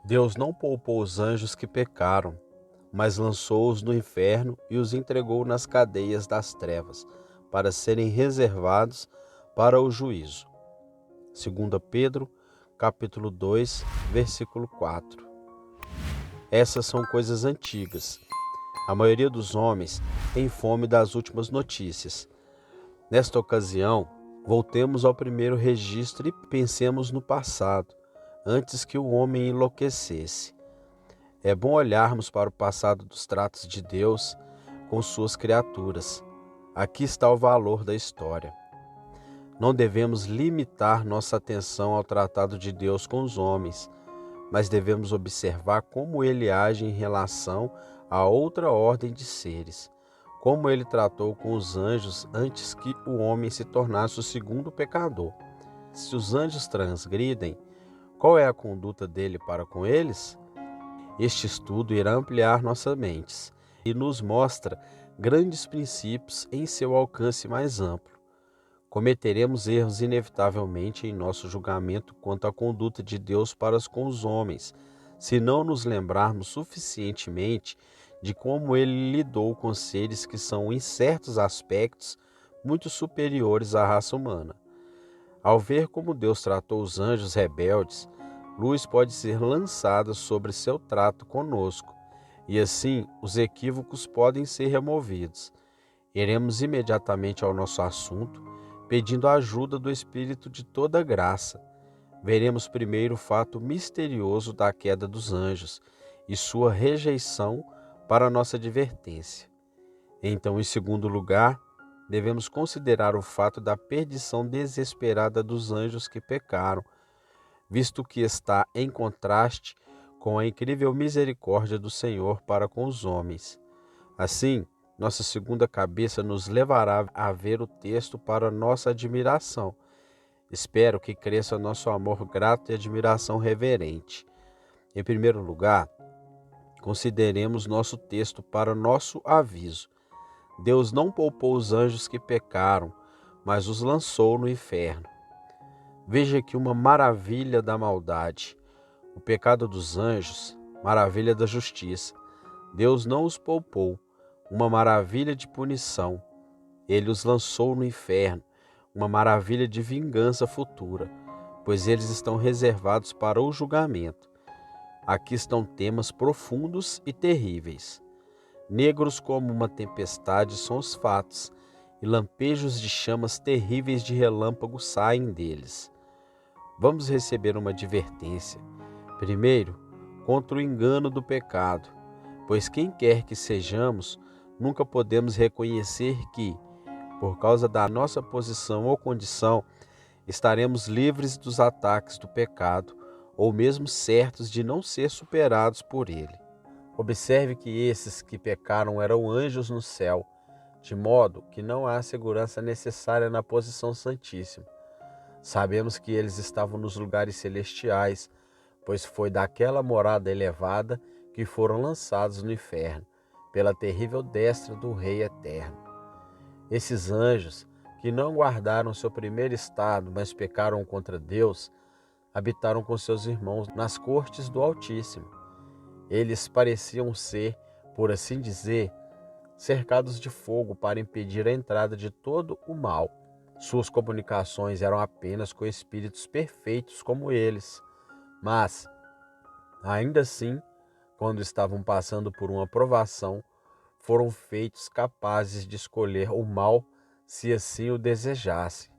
Deus não poupou os anjos que pecaram, mas lançou-os no inferno e os entregou nas cadeias das trevas, para serem reservados para o juízo. 2 Pedro, capítulo 2, versículo 4. Essas são coisas antigas. A maioria dos homens tem fome das últimas notícias. Nesta ocasião, voltemos ao primeiro registro e pensemos no passado, antes que o homem enlouquecesse. É bom olharmos para o passado dos tratos de Deus com suas criaturas. Aqui está o valor da história. Não devemos limitar nossa atenção ao tratado de Deus com os homens, mas devemos observar como ele age em relação a outra ordem de seres, como ele tratou com os anjos antes que o homem se tornasse o segundo pecador. Se os anjos transgridem, qual é a conduta dele para com eles? Este estudo irá ampliar nossas mentes e nos mostra grandes princípios em seu alcance mais amplo. Cometeremos erros inevitavelmente em nosso julgamento quanto à conduta de Deus para com os homens, se não nos lembrarmos suficientemente de como ele lidou com seres que são, em certos aspectos, muito superiores à raça humana. Ao ver como Deus tratou os anjos rebeldes, luz pode ser lançada sobre seu trato conosco, e assim os equívocos podem ser removidos. Iremos imediatamente ao nosso assunto, pedindo a ajuda do Espírito de toda graça. Veremos primeiro o fato misterioso da queda dos anjos e sua rejeição para nossa advertência. Então, em segundo lugar, devemos considerar o fato da perdição desesperada dos anjos que pecaram, visto que está em contraste com a incrível misericórdia do Senhor para com os homens. Assim, nossa segunda cabeça nos levará a ver o texto para nossa admiração. Espero que cresça nosso amor grato e admiração reverente. Em primeiro lugar, consideremos nosso texto para nosso aviso. Deus não poupou os anjos que pecaram, mas os lançou no inferno. Veja aqui uma maravilha da maldade. O pecado dos anjos, maravilha da justiça. Deus não os poupou, uma maravilha de punição. Ele os lançou no inferno, uma maravilha de vingança futura, pois eles estão reservados para o julgamento. Aqui estão temas profundos e terríveis. Negros como uma tempestade são os fatos, e lampejos de chamas terríveis de relâmpago saem deles. Vamos receber uma advertência. Primeiro, contra o engano do pecado, pois quem quer que sejamos, nunca podemos reconhecer que, por causa da nossa posição ou condição, estaremos livres dos ataques do pecado, ou mesmo certos de não ser superados por ele. Observe que esses que pecaram eram anjos no céu, de modo que não há segurança necessária na posição santíssima. Sabemos que eles estavam nos lugares celestiais, pois foi daquela morada elevada que foram lançados no inferno, pela terrível destra do Rei Eterno. Esses anjos, que não guardaram seu primeiro estado, mas pecaram contra Deus, habitaram com seus irmãos nas cortes do Altíssimo. Eles pareciam ser, por assim dizer, cercados de fogo para impedir a entrada de todo o mal. Suas comunicações eram apenas com espíritos perfeitos como eles, mas, ainda assim, quando estavam passando por uma provação, foram feitos capazes de escolher o mal se assim o desejassem,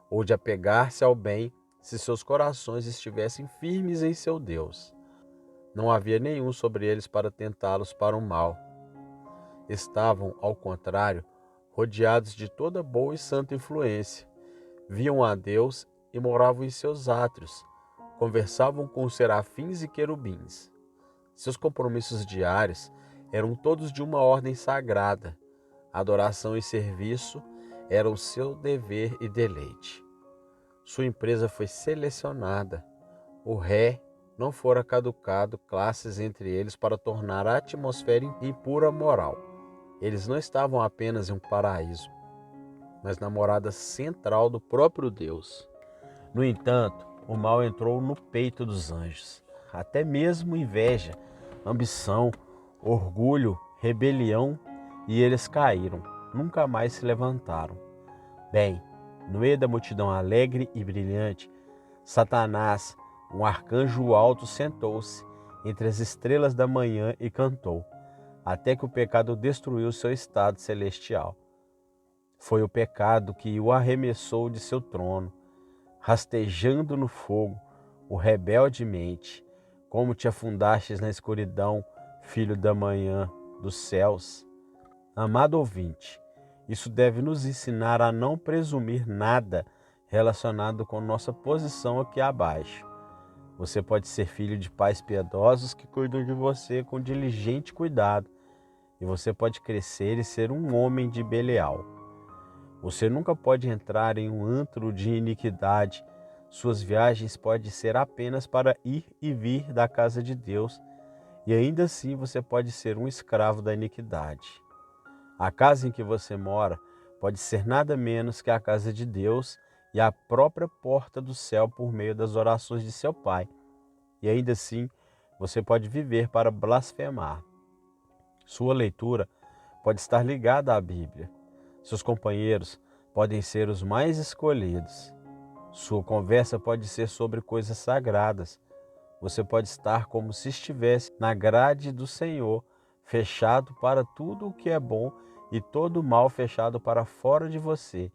ou de apegar-se ao bem se seus corações estivessem firmes em seu Deus. Não havia nenhum sobre eles para tentá-los para o mal. Estavam, ao contrário, rodeados de toda boa e santa influência. Viam a Deus e moravam em seus átrios. Conversavam com os serafins e querubins. Seus compromissos diários eram todos de uma ordem sagrada. Adoração e serviço eram seu dever e deleite. Sua empresa foi selecionada. O ré não fora caducado classes entre eles para tornar a atmosfera impura moral. Eles não estavam apenas em um paraíso, mas na morada central do próprio Deus. No entanto, o mal entrou no peito dos anjos. até mesmo inveja, ambição, orgulho, rebelião, e eles caíram, nunca mais se levantaram. Bem, no meio da multidão alegre e brilhante, Satanás, um arcanjo alto, sentou-se entre as estrelas da manhã e cantou, até que o pecado destruiu seu estado celestial. Foi o pecado que o arremessou de seu trono, rastejando no fogo, o rebelde mente, como te afundastes na escuridão, filho da manhã dos céus. Amado ouvinte, isso deve nos ensinar a não presumir nada relacionado com nossa posição aqui abaixo. Você pode ser filho de pais piedosos que cuidam de você com diligente cuidado, e você pode crescer e ser um homem de Belial. Você nunca pode entrar em um antro de iniquidade. Suas viagens podem ser apenas para ir e vir da casa de Deus, e ainda assim você pode ser um escravo da iniquidade. A casa em que você mora pode ser nada menos que a casa de Deus e a própria porta do céu por meio das orações de seu Pai. E ainda assim, você pode viver para blasfemar. Sua leitura pode estar ligada à Bíblia. Seus companheiros podem ser os mais escolhidos. Sua conversa pode ser sobre coisas sagradas. Você pode estar como se estivesse na grade do Senhor, fechado para tudo o que é bom e todo o mal fechado para fora de você.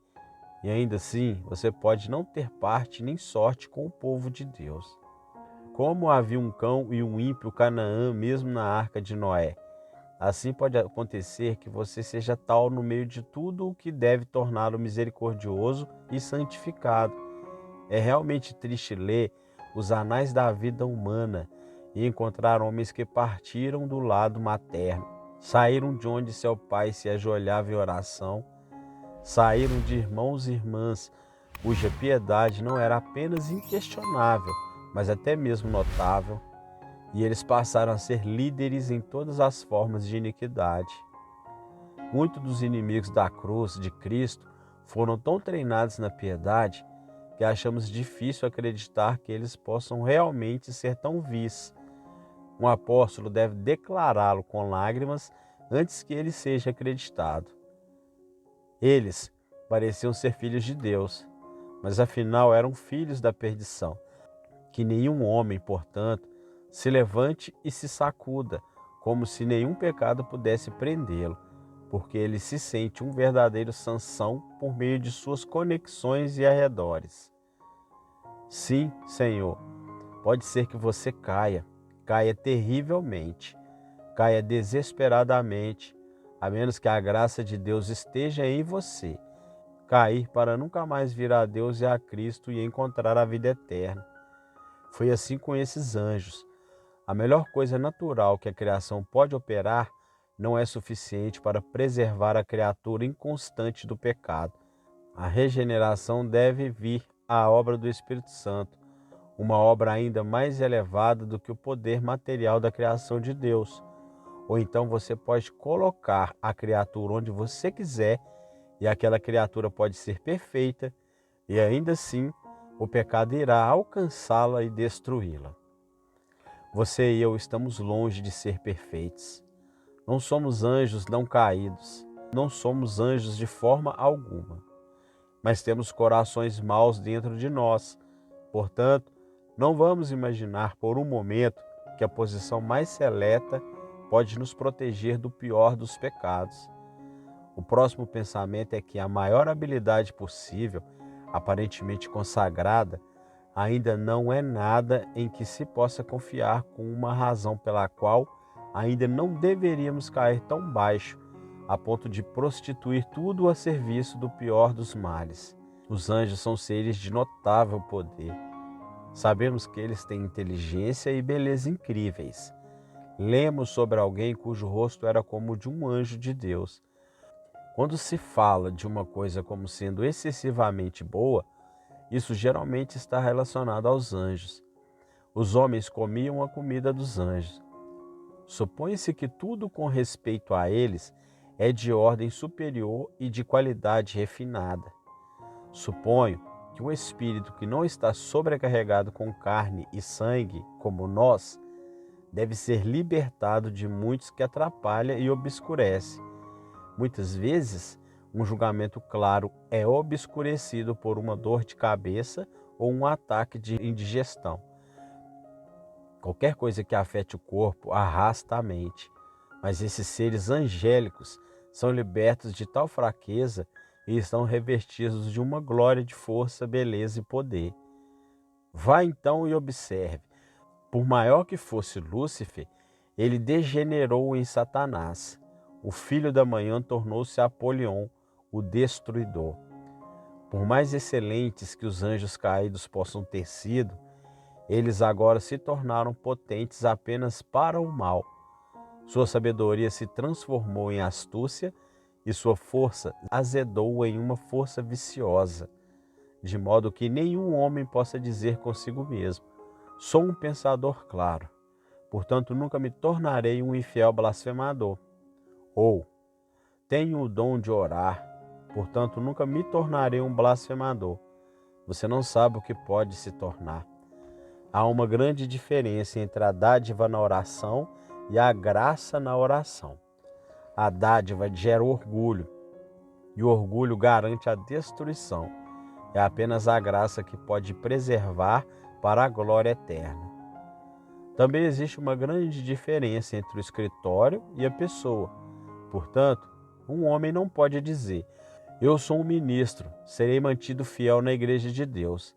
E ainda assim, você pode não ter parte nem sorte com o povo de Deus. Como havia um cão e um ímpio Canaã mesmo na arca de Noé, assim pode acontecer que você seja tal no meio de tudo o que deve torná-lo misericordioso e santificado. É realmente triste ler os anais da vida humana e encontrar homens que partiram do lado materno, saíram de onde seu pai se ajoelhava em oração, saíram de irmãos e irmãs cuja piedade não era apenas inquestionável, mas até mesmo notável, e eles passaram a ser líderes em todas as formas de iniquidade. Muitos dos inimigos da cruz de Cristo foram tão treinados na piedade que achamos difícil acreditar que eles possam realmente ser tão vis. Um apóstolo deve declará-lo com lágrimas antes que ele seja acreditado. Eles pareciam ser filhos de Deus, mas afinal eram filhos da perdição. Que nenhum homem, portanto, se levante e se sacuda, como se nenhum pecado pudesse prendê-lo, porque ele se sente um verdadeiro Sansão por meio de suas conexões e arredores. Sim, Senhor, pode ser que você caia terrivelmente, caia desesperadamente, a menos que a graça de Deus esteja em você, cair para nunca mais vir a Deus e a Cristo e encontrar a vida eterna. Foi assim com esses anjos. A melhor coisa natural que a criação pode operar não é suficiente para preservar a criatura inconstante do pecado. A regeneração deve vir à obra do Espírito Santo, uma obra ainda mais elevada do que o poder material da criação de Deus. Ou então você pode colocar a criatura onde você quiser e aquela criatura pode ser perfeita e ainda assim o pecado irá alcançá-la e destruí-la. Você e eu estamos longe de ser perfeitos. Não somos anjos não caídos, não somos anjos de forma alguma, mas temos corações maus dentro de nós. Portanto, não vamos imaginar por um momento que a posição mais seleta pode nos proteger do pior dos pecados. O próximo pensamento é que a maior habilidade possível, aparentemente consagrada, ainda não é nada em que se possa confiar com uma razão pela qual ainda não deveríamos cair tão baixo a ponto de prostituir tudo a serviço do pior dos males. Os anjos são seres de notável poder. Sabemos que eles têm inteligência e beleza incríveis. Lemos sobre alguém cujo rosto era como o de um anjo de Deus. Quando se fala de uma coisa como sendo excessivamente boa, isso geralmente está relacionado aos anjos. Os homens comiam a comida dos anjos. Supõe-se que tudo com respeito a eles é de ordem superior e de qualidade refinada. Suponho que que um espírito que não está sobrecarregado com carne e sangue, como nós, deve ser libertado de muitos que atrapalha e obscurece. Muitas vezes, um julgamento claro é obscurecido por uma dor de cabeça ou um ataque de indigestão. Qualquer coisa que afete o corpo arrasta a mente, mas esses seres angélicos são libertos de tal fraqueza e estão revestidos de uma glória de força, beleza e poder. Vá então e observe. Por maior que fosse Lúcifer, ele degenerou em Satanás. O filho da manhã tornou-se Apolion, o destruidor. Por mais excelentes que os anjos caídos possam ter sido, eles agora se tornaram potentes apenas para o mal. Sua sabedoria se transformou em astúcia e sua força azedou em uma força viciosa, de modo que nenhum homem possa dizer consigo mesmo: sou um pensador claro, portanto nunca me tornarei um infiel blasfemador. Ou, tenho o dom de orar, portanto nunca me tornarei um blasfemador. Você não sabe o que pode se tornar. Há uma grande diferença entre a dádiva na oração e a graça na oração. A dádiva gera orgulho, e o orgulho garante a destruição. É apenas a graça que pode preservar para a glória eterna. Também existe uma grande diferença entre o escritório e a pessoa. Portanto, um homem não pode dizer: eu sou um ministro, serei mantido fiel na igreja de Deus.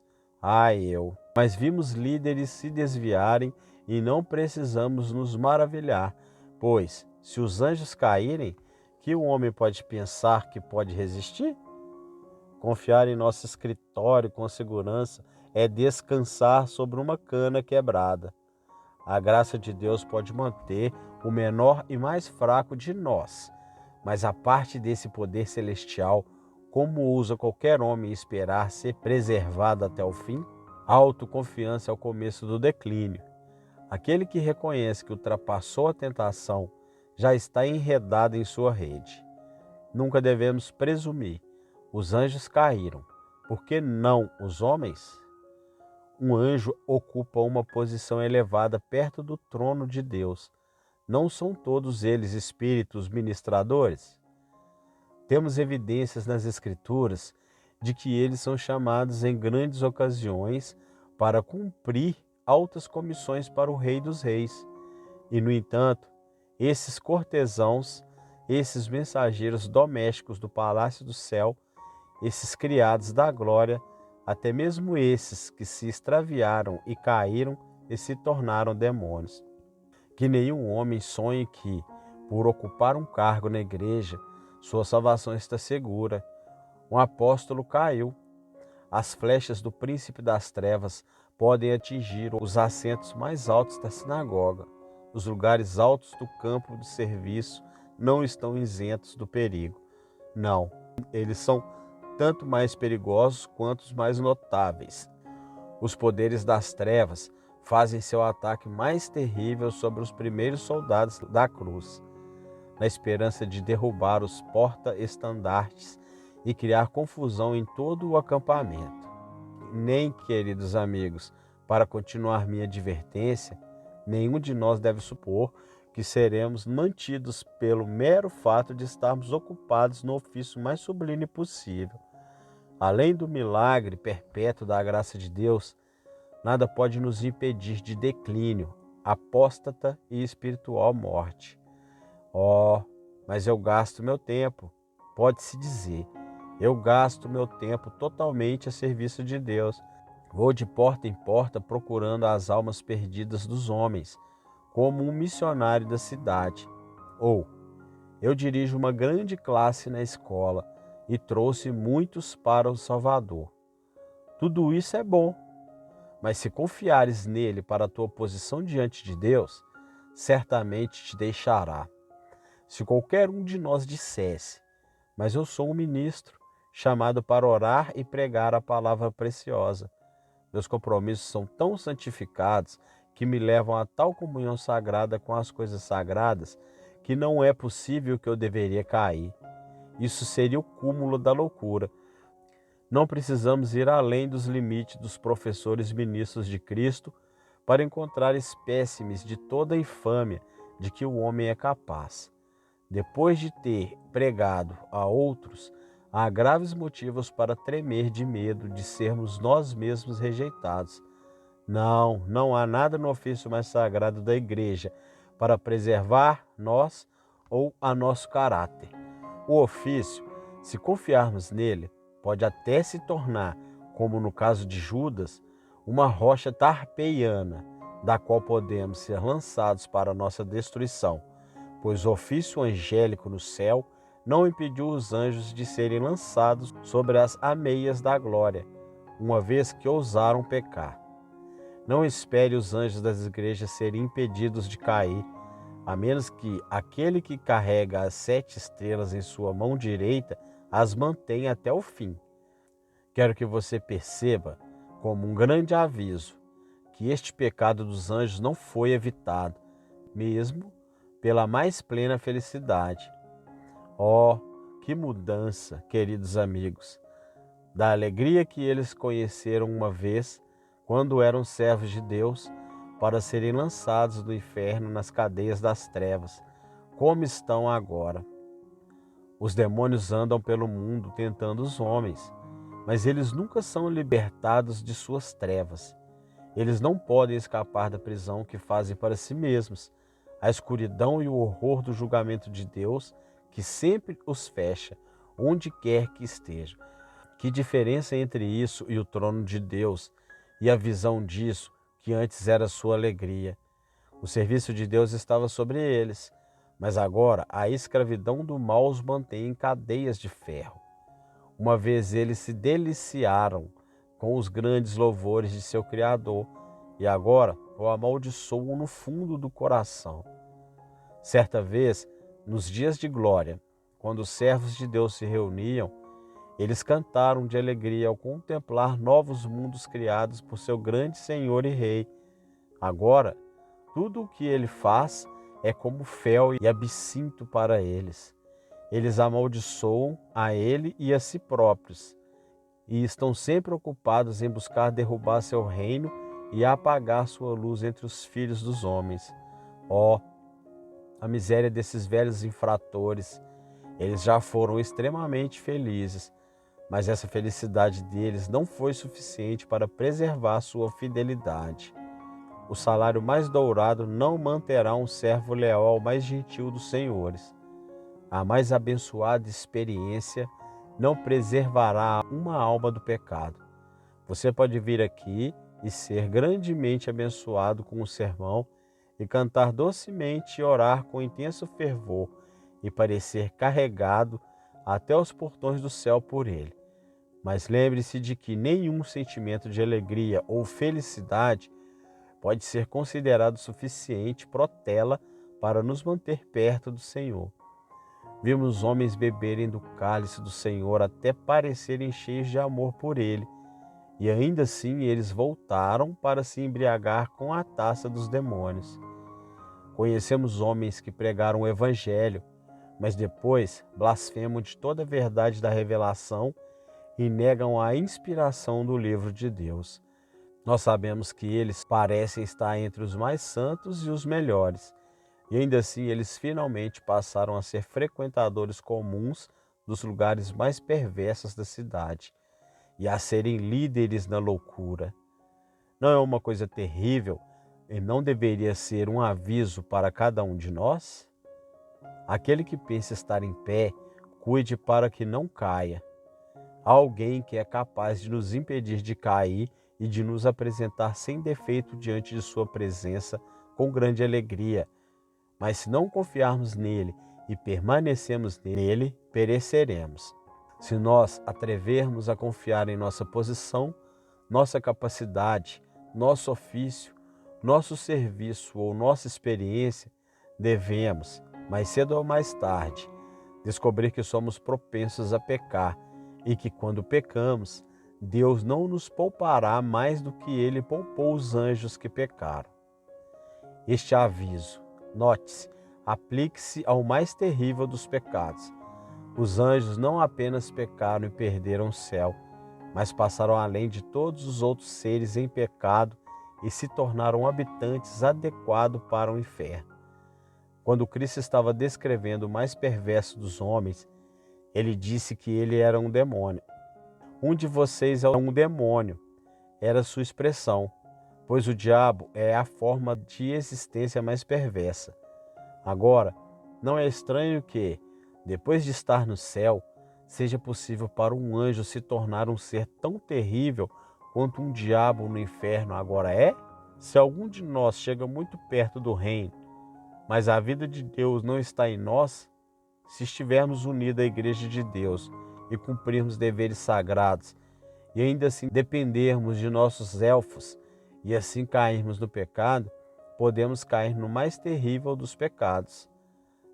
Mas vimos líderes se desviarem e não precisamos nos maravilhar, pois, se os anjos caírem, que o homem pode pensar que pode resistir? Confiar em nosso escritório com segurança é descansar sobre uma cana quebrada. A graça de Deus pode manter o menor e mais fraco de nós, mas a parte desse poder celestial, como usa qualquer homem esperar ser preservado até o fim? A autoconfiança é o começo do declínio. Aquele que reconhece que ultrapassou a tentação já está enredado em sua rede. Nunca devemos presumir: os anjos caíram, por que não os homens? Um anjo ocupa uma posição elevada perto do trono de Deus. Não são todos eles espíritos ministradores? Temos evidências nas Escrituras de que eles são chamados em grandes ocasiões para cumprir altas comissões para o Rei dos Reis. E, no entanto, esses cortesãos, esses mensageiros domésticos do palácio do céu, esses criados da glória, até mesmo esses que se extraviaram e caíram e se tornaram demônios. Que nenhum homem sonhe que, por ocupar um cargo na igreja, sua salvação está segura. Um apóstolo caiu. As flechas do príncipe das trevas podem atingir os assentos mais altos da sinagoga. Os lugares altos do campo de serviço não estão isentos do perigo. Não, eles são tanto mais perigosos quanto os mais notáveis. Os poderes das trevas fazem seu ataque mais terrível sobre os primeiros soldados da cruz, na esperança de derrubar os porta-estandartes e criar confusão em todo o acampamento. Nem, queridos amigos, para continuar minha advertência, nenhum de nós deve supor que seremos mantidos pelo mero fato de estarmos ocupados no ofício mais sublime possível. Além do milagre perpétuo da graça de Deus, nada pode nos impedir de declínio, apóstata e espiritual morte. Mas eu gasto meu tempo, pode-se dizer. Eu gasto meu tempo totalmente a serviço de Deus. Vou de porta em porta procurando as almas perdidas dos homens, como um missionário da cidade. Ou, eu dirijo uma grande classe na escola e trouxe muitos para o Salvador. Tudo isso é bom, mas se confiares nele para a tua posição diante de Deus, certamente te deixará. Se qualquer um de nós dissesse: mas eu sou um ministro, chamado para orar e pregar a palavra preciosa. Meus compromissos são tão santificados que me levam a tal comunhão sagrada com as coisas sagradas que não é possível que eu deveria cair. Isso seria o cúmulo da loucura. Não precisamos ir além dos limites dos professores ministros de Cristo para encontrar espécimes de toda a infâmia de que o homem é capaz. Depois de ter pregado a outros, há graves motivos para tremer de medo de sermos nós mesmos rejeitados. Não há nada no ofício mais sagrado da Igreja para preservar nós ou a nosso caráter. O ofício, se confiarmos nele, pode até se tornar, como no caso de Judas, uma rocha tarpeiana, da qual podemos ser lançados para a nossa destruição, pois o ofício angélico no céu não impediu os anjos de serem lançados sobre as ameias da glória, uma vez que ousaram pecar. Não espere os anjos das igrejas serem impedidos de cair, a menos que aquele que carrega as 7 estrelas em sua mão direita as mantenha até o fim. Quero que você perceba, como um grande aviso, que este pecado dos anjos não foi evitado, mesmo pela mais plena felicidade. Oh, que mudança, queridos amigos, da alegria que eles conheceram uma vez, quando eram servos de Deus, para serem lançados no inferno nas cadeias das trevas, como estão agora. Os demônios andam pelo mundo tentando os homens, mas eles nunca são libertados de suas trevas. Eles não podem escapar da prisão que fazem para si mesmos, a escuridão e o horror do julgamento de Deus, que sempre os fecha, onde quer que estejam. Que diferença entre isso e o trono de Deus e a visão disso, que antes era sua alegria. O serviço de Deus estava sobre eles, mas agora a escravidão do mal os mantém em cadeias de ferro. Uma vez eles se deliciaram com os grandes louvores de seu Criador e agora o amaldiçoam no fundo do coração. Certa vez, nos dias de glória, quando os servos de Deus se reuniam, eles cantaram de alegria ao contemplar novos mundos criados por seu grande Senhor e Rei. Agora, tudo o que ele faz é como fel e absinto para eles. Eles amaldiçoam a ele e a si próprios, e estão sempre ocupados em buscar derrubar seu reino e apagar sua luz entre os filhos dos homens. Oh, a miséria desses velhos infratores! Eles já foram extremamente felizes, mas essa felicidade deles não foi suficiente para preservar sua fidelidade. O salário mais dourado não manterá um servo leal ao mais gentil dos senhores. A mais abençoada experiência não preservará uma alma do pecado. Você pode vir aqui e ser grandemente abençoado com o sermão e cantar docemente e orar com intenso fervor e parecer carregado até os portões do céu por ele. Mas lembre-se de que nenhum sentimento de alegria ou felicidade pode ser considerado suficiente protela para nos manter perto do Senhor. Vimos homens beberem do cálice do Senhor até parecerem cheios de amor por ele, e ainda assim eles voltaram para se embriagar com a taça dos demônios. Conhecemos homens que pregaram o Evangelho, mas depois blasfemam de toda a verdade da revelação e negam a inspiração do livro de Deus. Nós sabemos que eles parecem estar entre os mais santos e os melhores, e ainda assim eles finalmente passaram a ser frequentadores comuns dos lugares mais perversos da cidade e a serem líderes na loucura. Não é uma coisa terrível e não deveria ser um aviso para cada um de nós? Aquele que pensa estar em pé, cuide para que não caia. Há alguém que é capaz de nos impedir de cair e de nos apresentar sem defeito diante de sua presença com grande alegria. Mas se não confiarmos nele e permanecemos nele, pereceremos. Se nós atrevermos a confiar em nossa posição, nossa capacidade, nosso ofício, nosso serviço ou nossa experiência, devemos, mais cedo ou mais tarde, descobrir que somos propensos a pecar e que quando pecamos, Deus não nos poupará mais do que ele poupou os anjos que pecaram. Este aviso, note-se, aplique-se ao mais terrível dos pecados. Os anjos não apenas pecaram e perderam o céu, mas passaram além de todos os outros seres em pecado e se tornaram habitantes adequados para o inferno. Quando Cristo estava descrevendo o mais perverso dos homens, ele disse que ele era um demônio. Um de vocês é um demônio, era sua expressão, pois o diabo é a forma de existência mais perversa. Agora, não é estranho que, depois de estar no céu, seja possível para um anjo se tornar um ser tão terrível quanto um diabo no inferno agora é? Se algum de nós chega muito perto do reino, mas a vida de Deus não está em nós, se estivermos unidos à Igreja de Deus e cumprirmos deveres sagrados, e ainda assim dependermos de nossos elfos e assim cairmos no pecado, podemos cair no mais terrível dos pecados.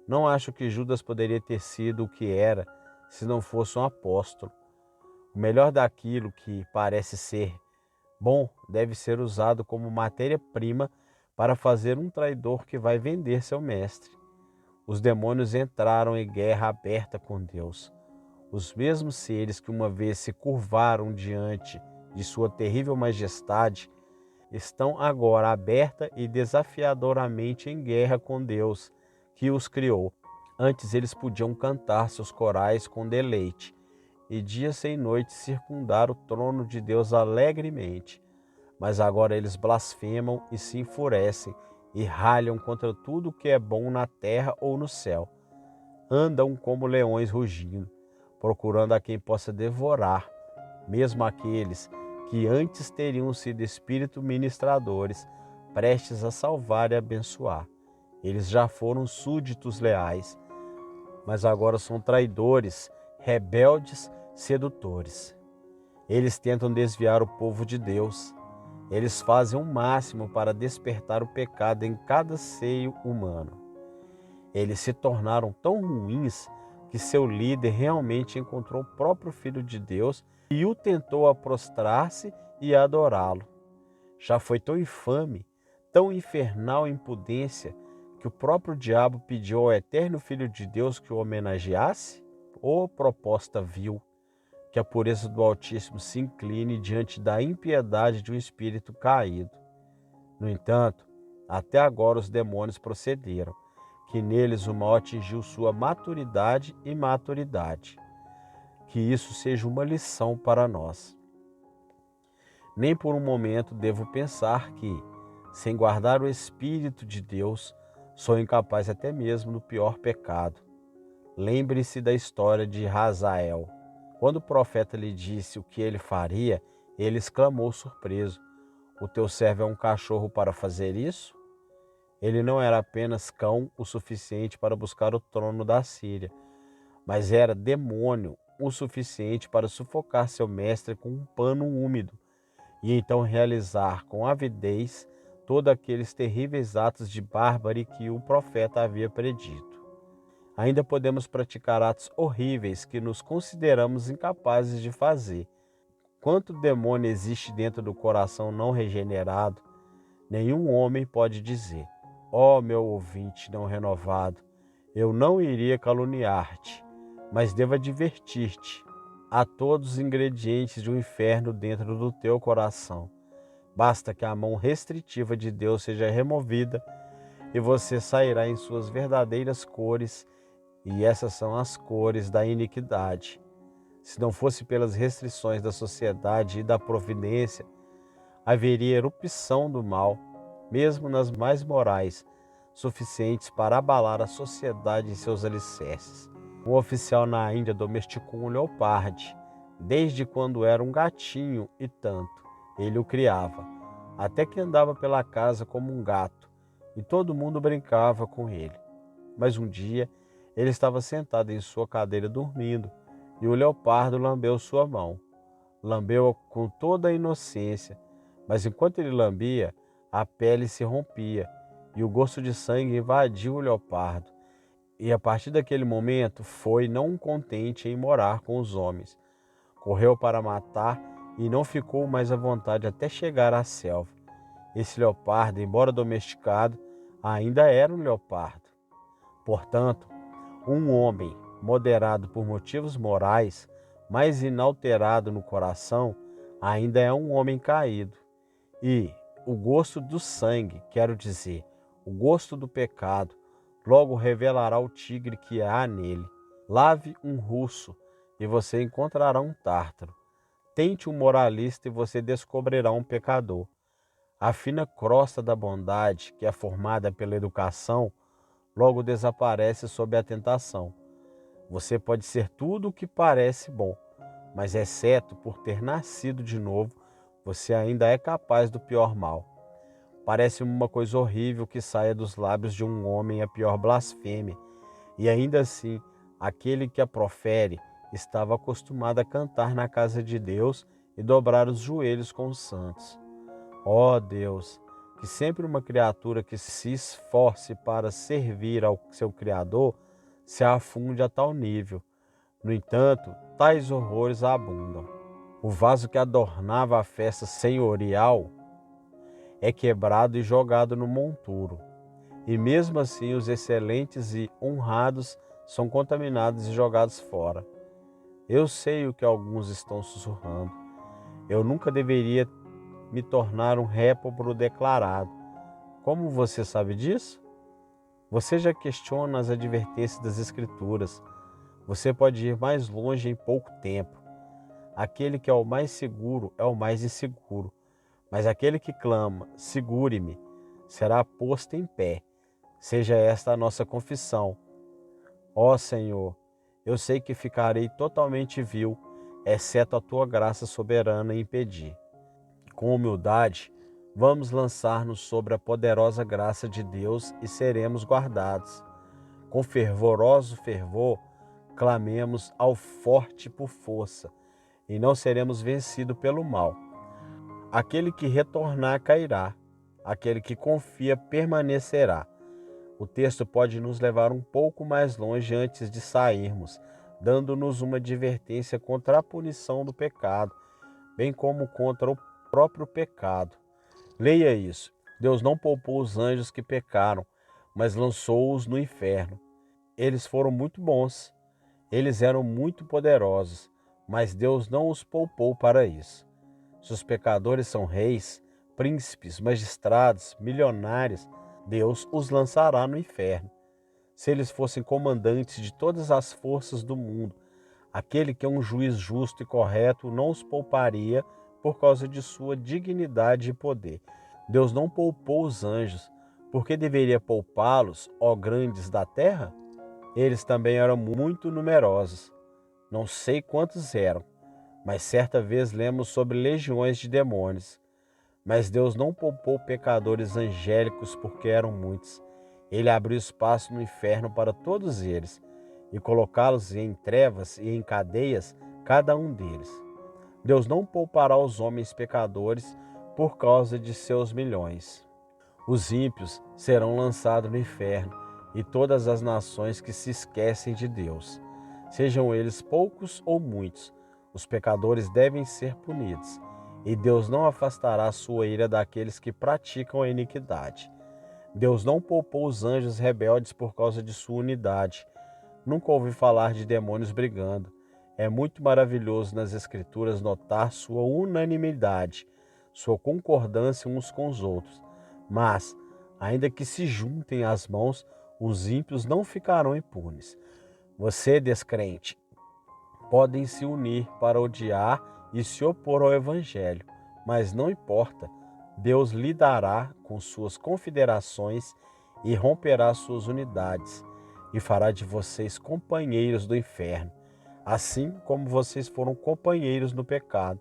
Não acho que Judas poderia ter sido o que era se não fosse um apóstolo. O melhor daquilo que parece ser bom deve ser usado como matéria-prima para fazer um traidor que vai vender seu mestre. Os demônios entraram em guerra aberta com Deus. Os mesmos seres que uma vez se curvaram diante de sua terrível majestade estão agora aberta e desafiadoramente em guerra com Deus, que os criou. Antes eles podiam cantar seus corais com deleite e dia sem noite circundar o trono de Deus alegremente. Mas agora eles blasfemam e se enfurecem e ralham contra tudo que é bom na terra ou no céu. Andam como leões rugindo, procurando a quem possa devorar, mesmo aqueles que antes teriam sido espíritos ministradores, prestes a salvar e abençoar. Eles já foram súditos leais, mas agora são traidores, rebeldes, sedutores. Eles tentam desviar o povo de Deus. Eles fazem o máximo para despertar o pecado em cada seio humano. Eles se tornaram tão ruins que seu líder realmente encontrou o próprio Filho de Deus e o tentou a prostrar-se e adorá-lo. Já foi tão infame, tão infernal impudência, que o próprio diabo pediu ao eterno Filho de Deus que o homenageasse? Ô proposta vil, que a pureza do Altíssimo se incline diante da impiedade de um espírito caído. No entanto, até agora os demônios procederam, que neles o mal atingiu sua maturidade e maturidade. Que isso seja uma lição para nós. Nem por um momento devo pensar que, sem guardar o Espírito de Deus, sou incapaz até mesmo do pior pecado. Lembre-se da história de Hazael. Quando o profeta lhe disse o que ele faria, ele exclamou surpreso: "O teu servo é um cachorro para fazer isso?" Ele não era apenas cão o suficiente para buscar o trono da Síria, mas era demônio o suficiente para sufocar seu mestre com um pano úmido e então realizar com avidez todos aqueles terríveis atos de bárbaro que o profeta havia predito. Ainda podemos praticar atos horríveis que nos consideramos incapazes de fazer. Quanto demônio existe dentro do coração não regenerado, nenhum homem pode dizer: "Ó meu ouvinte não renovado, eu não iria caluniar-te, mas devo advertir-te. Há todos os ingredientes de um inferno dentro do teu coração. Basta que a mão restritiva de Deus seja removida e você sairá em suas verdadeiras cores, e essas são as cores da iniquidade. Se não fosse pelas restrições da sociedade e da providência, haveria erupção do mal, mesmo nas mais morais, suficientes para abalar a sociedade em seus alicerces. Um oficial na Índia domesticou um leoparde, desde quando era um gatinho e tanto. Ele o criava, até que andava pela casa como um gato, e todo mundo brincava com ele. Mas um dia, ele estava sentado em sua cadeira dormindo, e o leopardo lambeu sua mão. Lambeu-a com toda a inocência, mas enquanto ele lambia, a pele se rompia e o gosto de sangue invadiu o leopardo. E a partir daquele momento foi não contente em morar com os homens. Correu para matar e não ficou mais à vontade até chegar à selva. Esse leopardo, embora domesticado, ainda era um leopardo. Portanto, um homem moderado por motivos morais mas inalterado no coração, ainda é um homem caído. E o gosto do sangue, quero dizer, o gosto do pecado, logo revelará o tigre que há nele. Lave um russo e você encontrará um tártaro. Tente um moralista e você descobrirá um pecador. A fina crosta da bondade, que é formada pela educação, logo desaparece sob a tentação. Você pode ser tudo o que parece bom, mas exceto por ter nascido de novo, você ainda é capaz do pior mal. Parece uma coisa horrível que saia dos lábios de um homem a pior blasfêmia, e ainda assim, aquele que a profere estava acostumado a cantar na casa de Deus e dobrar os joelhos com os santos. Ó Deus, que sempre uma criatura que se esforce para servir ao seu Criador se afunde a tal nível. No entanto, tais horrores abundam. O vaso que adornava a festa senhorial é quebrado e jogado no monturo. E mesmo assim os excelentes e honrados são contaminados e jogados fora. Eu sei o que alguns estão sussurrando. Eu nunca deveria me tornar um réprobo declarado. Como você sabe disso? Você já questiona as advertências das Escrituras. Você pode ir mais longe em pouco tempo. Aquele que é o mais seguro é o mais inseguro. Mas aquele que clama, segure-me, será posto em pé. Seja esta a nossa confissão. Ó Senhor, eu sei que ficarei totalmente vil, exceto a tua graça soberana impedir. Com humildade, vamos lançar-nos sobre a poderosa graça de Deus e seremos guardados. Com fervoroso fervor, clamemos ao forte por força, e não seremos vencidos pelo mal. Aquele que retornar cairá, aquele que confia permanecerá. O texto pode nos levar um pouco mais longe antes de sairmos, dando-nos uma advertência contra a punição do pecado, bem como contra o próprio pecado. Leia isso. Deus não poupou os anjos que pecaram, mas lançou-os no inferno. Eles foram muito bons, eles eram muito poderosos, mas Deus não os poupou para isso. Se os pecadores são reis, príncipes, magistrados, milionários, Deus os lançará no inferno. Se eles fossem comandantes de todas as forças do mundo, aquele que é um juiz justo e correto não os pouparia por causa de sua dignidade e poder. Deus não poupou os anjos, por que deveria poupá-los, ó grandes da terra? Eles também eram muito numerosos. Não sei quantos eram, mas certa vez lemos sobre legiões de demônios. Mas Deus não poupou pecadores angélicos porque eram muitos. Ele abriu espaço no inferno para todos eles e colocá-los em trevas e em cadeias, cada um deles. Deus não poupará os homens pecadores por causa de seus milhões. Os ímpios serão lançados no inferno e todas as nações que se esquecem de Deus. Sejam eles poucos ou muitos, os pecadores devem ser punidos. E Deus não afastará a sua ira daqueles que praticam a iniquidade. Deus não poupou os anjos rebeldes por causa de sua unidade. Nunca ouvi falar de demônios brigando. É muito maravilhoso nas Escrituras notar sua unanimidade, sua concordância uns com os outros. Mas, ainda que se juntem as mãos, os ímpios não ficarão impunes. Você, descrente, podem se unir para odiar e se opor ao Evangelho, mas não importa, Deus lidará com suas confederações e romperá suas unidades, e fará de vocês companheiros do inferno, assim como vocês foram companheiros no pecado.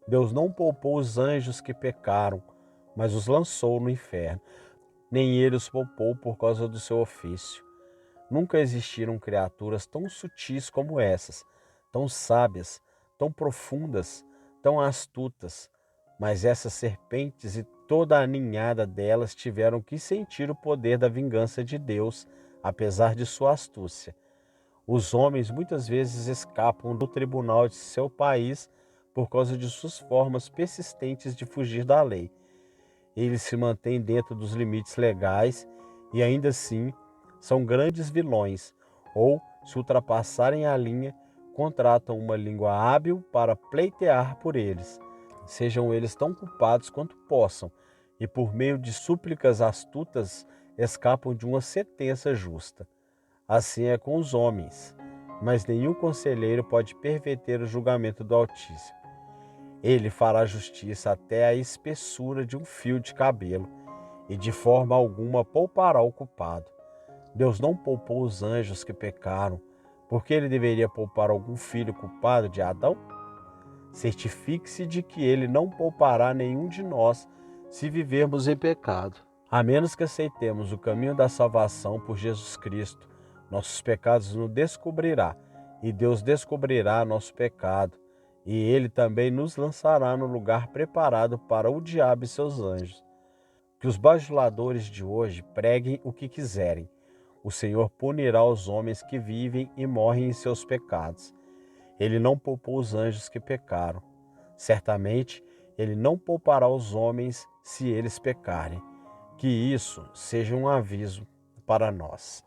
Deus não poupou os anjos que pecaram, mas os lançou no inferno. Nem ele os poupou por causa do seu ofício. Nunca existiram criaturas tão sutis como essas, tão sábias, tão profundas, tão astutas. Mas essas serpentes e toda a ninhada delas tiveram que sentir o poder da vingança de Deus, apesar de sua astúcia. Os homens muitas vezes escapam do tribunal de seu país por causa de suas formas persistentes de fugir da lei. Eles se mantêm dentro dos limites legais e ainda assim são grandes vilões, ou, se ultrapassarem a linha, contratam uma língua hábil para pleitear por eles. Sejam eles tão culpados quanto possam, e por meio de súplicas astutas escapam de uma sentença justa. Assim é com os homens, mas nenhum conselheiro pode perverter o julgamento do Altíssimo. Ele fará justiça até a espessura de um fio de cabelo, e de forma alguma poupará o culpado. Deus não poupou os anjos que pecaram, porque ele deveria poupar algum filho culpado de Adão? Certifique-se de que ele não poupará nenhum de nós se vivermos em pecado. A menos que aceitemos o caminho da salvação por Jesus Cristo, nossos pecados nos descobrirá, e Deus descobrirá nosso pecado, e ele também nos lançará no lugar preparado para o diabo e seus anjos. Que os bajuladores de hoje preguem o que quiserem. O Senhor punirá os homens que vivem e morrem em seus pecados. Ele não poupou os anjos que pecaram. Certamente, ele não poupará os homens se eles pecarem. Que isso seja um aviso para nós.